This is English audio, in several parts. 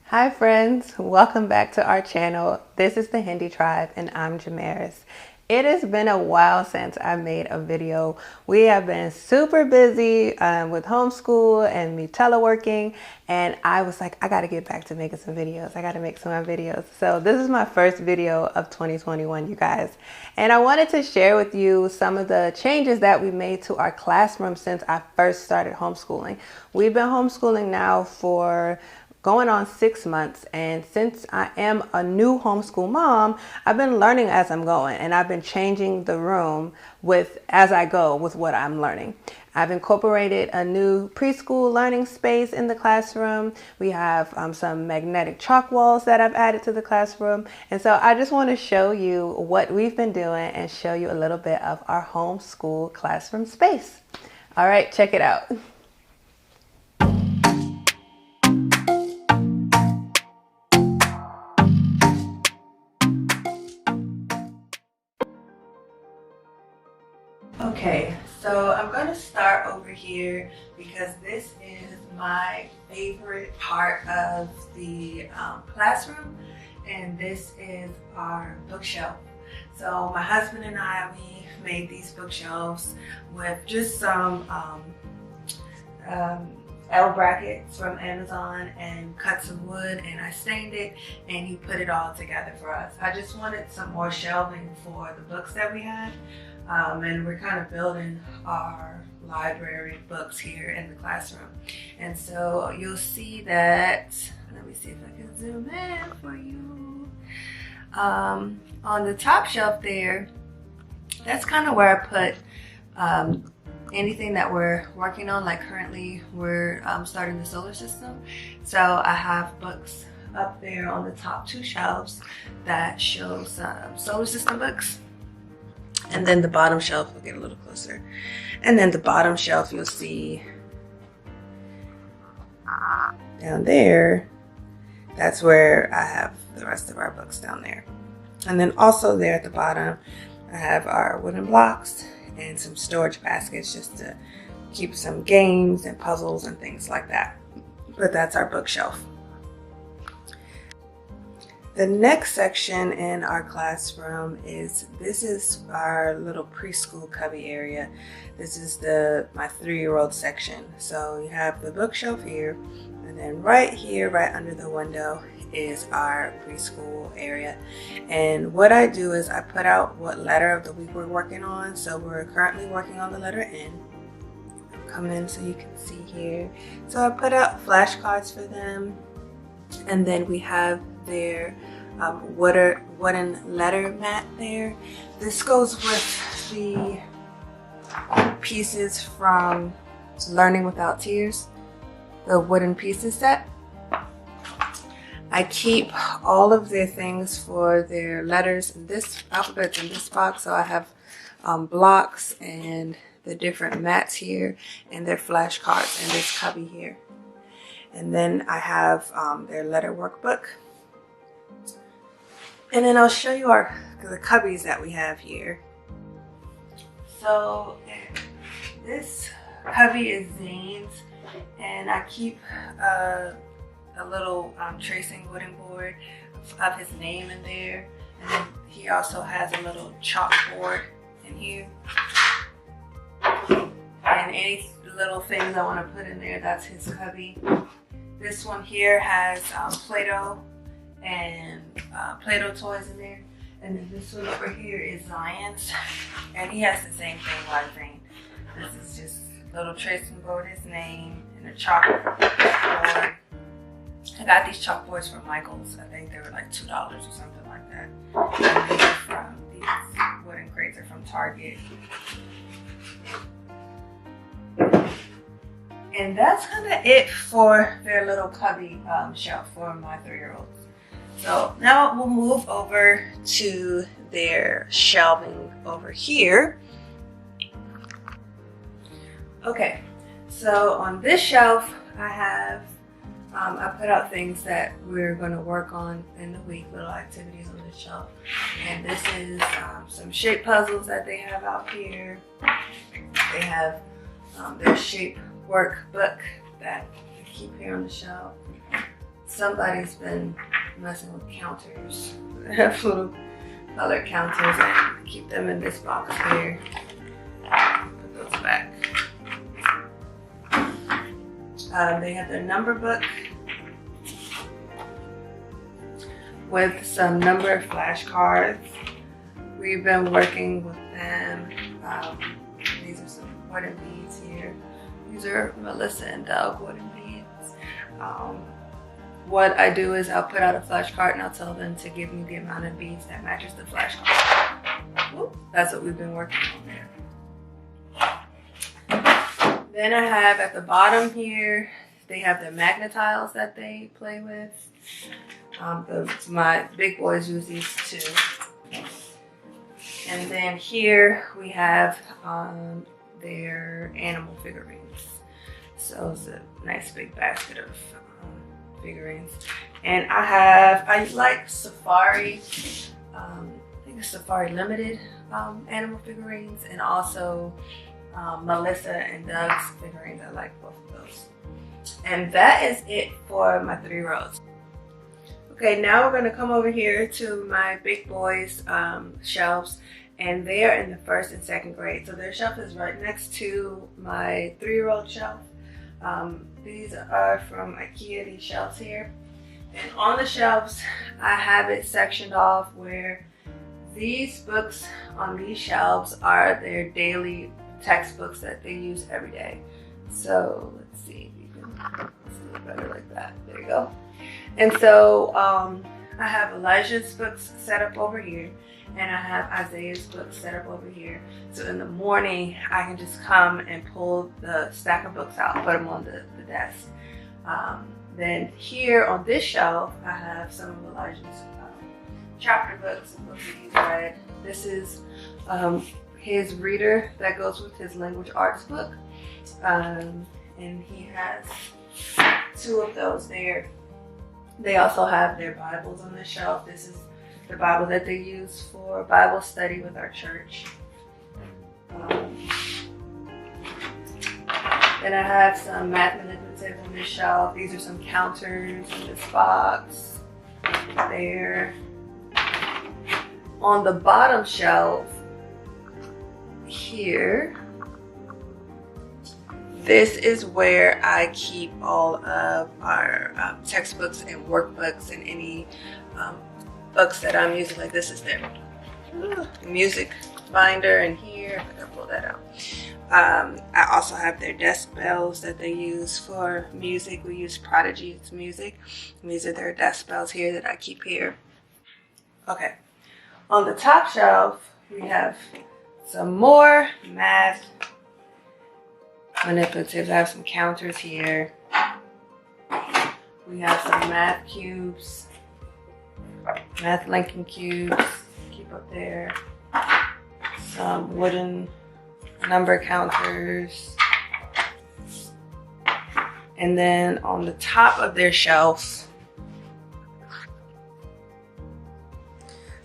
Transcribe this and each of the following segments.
Hi friends, welcome back to our channel. This is the Hindi Tribe and I'm Jamaris. It has been a while since I made a video. We have been super busy with homeschool and me teleworking, and I was like, I gotta get back to making some videos. I gotta make some more videos. So this is my first video of 2021, you guys. And I wanted to share with you some of the changes that we made to our classroom since I first started homeschooling. We've been homeschooling now for going on 6 months, and since I am a new homeschool mom, I've been learning as I'm going, and I've been changing the room as I go with what I'm learning. I've incorporated a new preschool learning space in the classroom. We have some magnetic chalk walls that I've added to the classroom, and so I just want to show you what we've been doing and show you a little bit of our homeschool classroom space. All right, check it out. Okay, so I'm going to start over here because this is my favorite part of the classroom, and this is our bookshelf. So my husband and I, we made these bookshelves with just some L brackets from Amazon and cut some wood, and I stained it, and he put it all together for us. I just wanted some more shelving for the books that we had. And we're kind of building our library books here in the classroom. And so you'll see that, let me see if I can zoom in for you. On the top shelf there, that's kind of where I put anything that we're working on. Like currently we're starting the solar system. So I have books up there on the top two shelves that show some solar system books. And then the bottom shelf, we'll get a little closer. And then the bottom shelf, you'll see down there, that's where I have the rest of our books down there. And then also there at the bottom, I have our wooden blocks and some storage baskets just to keep some games and puzzles and things like that. But that's our bookshelf. The next section in our classroom is our little preschool cubby area. This is my 3-year-old section. So you have the bookshelf here, and then right here, right under the window, is our preschool area. And what I do is I put out what letter of the week we're working on. So we're currently working on the letter N. Come in so you can see here. So I put out flashcards for them, and then we have their wooden letter mat there. This goes with the pieces from Learning Without Tears, the wooden pieces set. I keep all of their things for their letters and this alphabets in this box. So I have blocks and the different mats here, and their flashcards in this cubby here. And then I have their letter workbook. And then I'll show you the cubbies that we have here. So this cubby is Zane's, and I keep a little tracing wooden board of his name in there. And then he also has a little chalkboard in here. And any little things I want to put in there, that's his cubby. This one here has Play-Doh and Play-Doh toys in there. And then this one over here is Zion's, and he has the same thing like Zane. This is just a little tracing board, his name, and a chalkboard. I got these chalkboards from Michael's. I think they were like $2 or something like that. And these are from these wooden crates are from Target. And that's kind of it for their little cubby shelf for my 3-year-olds. So now we'll move over to their shelving over here. Okay, so on this shelf I have, I put out things that we're going to work on in the week, little activities on this shelf. And this is some shape puzzles that they have out here. They have their shape workbook that I keep here on the shelf. somebody's been messing with counters. They have little color counters, and I keep them in this box here. Put those back. They have their number book with some number flashcards. We've been working with them. These are some wooden beads here. These are Melissa and Doug wooden beads. What I do is I'll put out a flashcard and I'll tell them to give me the amount of beads that matches the flashcard. That's what we've been working on there. Then I have at the bottom here, they have the magnet tiles that they play with. My big boys use these too. And then here we have their animal figurines. So it's a nice big basket of figurines. And I like Safari, I think it's Safari Limited animal figurines, and also Melissa and Doug's figurines. I like both of those. And that is it for my 3 rows. Okay, now we're going to come over here to my big boys shelves, and they are in the 1st and 2nd grade. So their shelf is right next to my 3-year-old shelf. These are from IKEA, these shelves here. And on the shelves, I have it sectioned off where these books on these shelves are their daily textbooks that they use every day. So let's see if you can see it better like that. There you go. And so I have Elijah's books set up over here, and I have Isaiah's books set up over here. So in the morning, I can just come and pull the stack of books out, put them on the desk. Then here on this shelf, I have some of Elijah's chapter books and books that he's read. This is his reader that goes with his language arts book. And he has 2 of those there. They also have their Bibles on the shelf. This is the Bible that they use for Bible study with our church. Then I have some math manipulatives on this shelf. These are some counters in this box. There. On the bottom shelf here, this is where I keep all of our textbooks and workbooks and any books that I'm using. Like this is their music binder, and here, I can pull that out. I also have their desk bells that they use for music. We use Prodigy's music. And these are their desk bells here that I keep here. Okay. On the top shelf, we have some more math manipulatives. I have some counters here. We have some math cubes, math linking cubes, keep up there. Some wooden number counters. And then on the top of their shelf,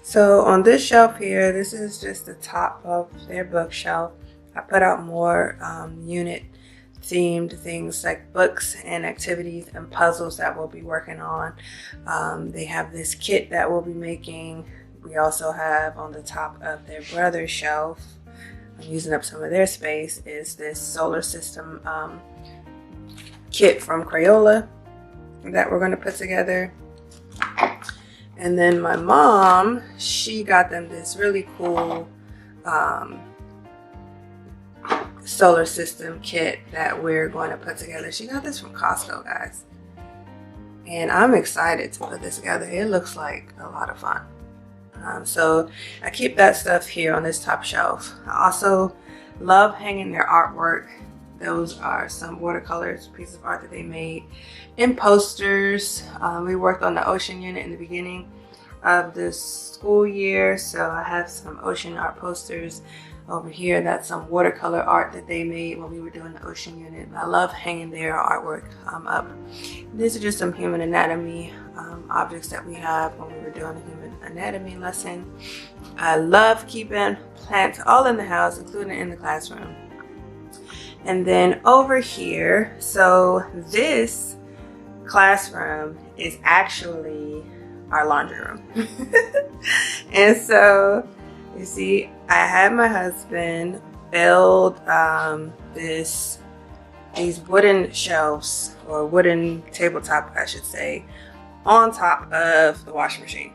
so on this shelf here, this is just the top of their bookshelf. I put out more unit themed things like books and activities and puzzles that we'll be working on. They have this kit that we'll be making. We also have on the top of their brother's shelf, I'm using up some of their space, is this solar system kit from Crayola that we're going to put together. And then my mom, she got them this really cool solar system kit that we're going to put together. She got this from Costco, guys. And I'm excited to put this together. It looks like a lot of fun. So I keep that stuff here on this top shelf. I also love hanging their artwork. Those are some watercolors, pieces of art that they made, and posters. We worked on the ocean unit in the beginning of this school year, so I have some ocean art posters over here. That's some watercolor art that they made when we were doing the ocean unit. I love hanging their artwork up. These are just some human anatomy objects that we have when we were doing a human anatomy lesson. I love keeping plants all in the house, including in the classroom. And then over here, so this classroom is actually our laundry room. And so you see, I had my husband build these wooden shelves, or wooden tabletop I should say, on top of the washing machine.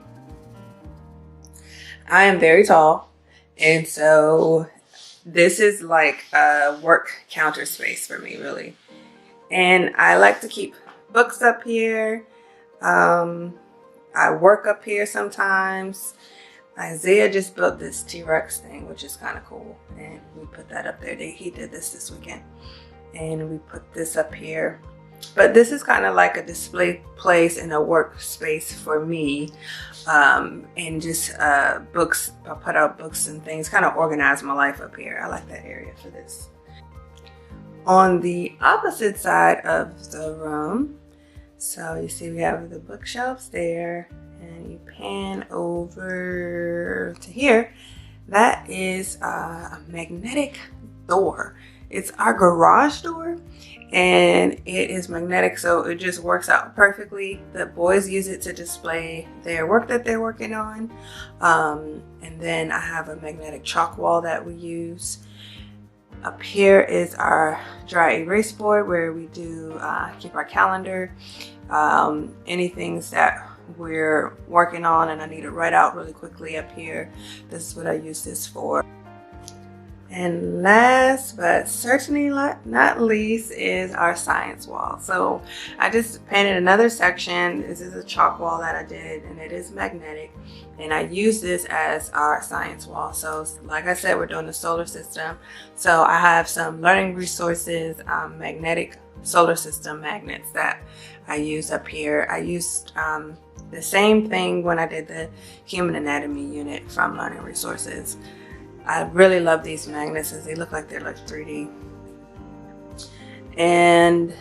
I am very tall, and so this is like a work counter space for me, really. And I like to keep books up here. I work up here sometimes. Isaiah just built this T-Rex thing, which is kind of cool, and we put that up there. He did this weekend, and we put this up here. But this is kind of like a display place and a workspace for me, and just books. I put out books and things, kind of organize my life up here. I like that area for this. On the opposite side of the room, so you see we have the bookshelves there, and you pan over to here. That is a magnetic door. It's our garage door, and it is magnetic, so it just works out perfectly. The boys use it to display their work that they're working on. And then I have a magnetic chalk wall that we use. Up here is our dry erase board where we do keep our calendar, any things that we're working on and I need to write out really quickly up here. This is what I use this for. And last but certainly not least is our science wall. So I just painted another section. This is a chalk wall that I did, and it is magnetic, and I use this as our science wall. So like I said, we're doing the solar system, so I have some learning resources, magnetic solar system magnets that I use up here. I used the same thing when I did the human anatomy unit from Learning Resources. I really love these magnets as they look like they're like 3D. And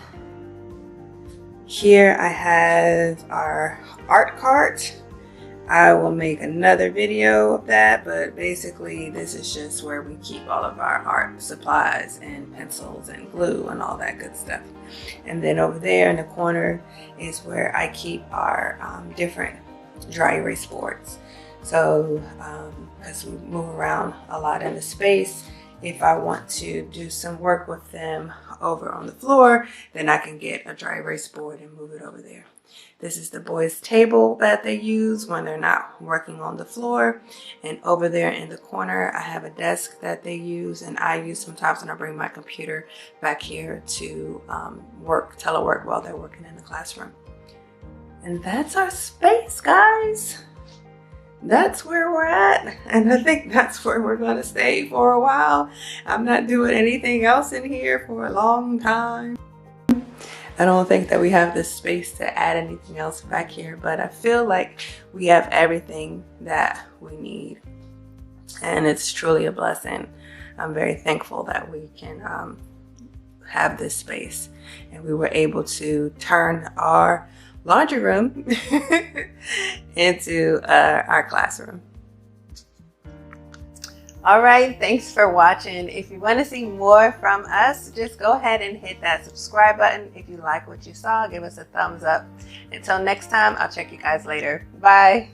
here I have our art cart. I will make another video of that, but basically this is just where we keep all of our art supplies and pencils and glue and all that good stuff. And then over there in the corner is where I keep our different dry erase boards. So because we move around a lot in the space, if I want to do some work with them over on the floor, then I can get a dry erase board and move it over there. This is the boys' table that they use when they're not working on the floor. And over there in the corner, I have a desk that they use, and I use sometimes when I bring my computer back here to telework while they're working in the classroom. And that's our space, guys. That's where we're at, and I think that's where we're going to stay for a while. I'm not doing anything else in here for a long time. I don't think that we have the space to add anything else back here, but I feel like we have everything that we need, and it's truly a blessing. I'm very thankful that we can have this space, and we were able to turn our laundry room into our classroom. All right, thanks for watching. If you want to see more from us, just go ahead and hit that subscribe button. If you like what you saw, give us a thumbs up. Until next time, I'll check you guys later. Bye.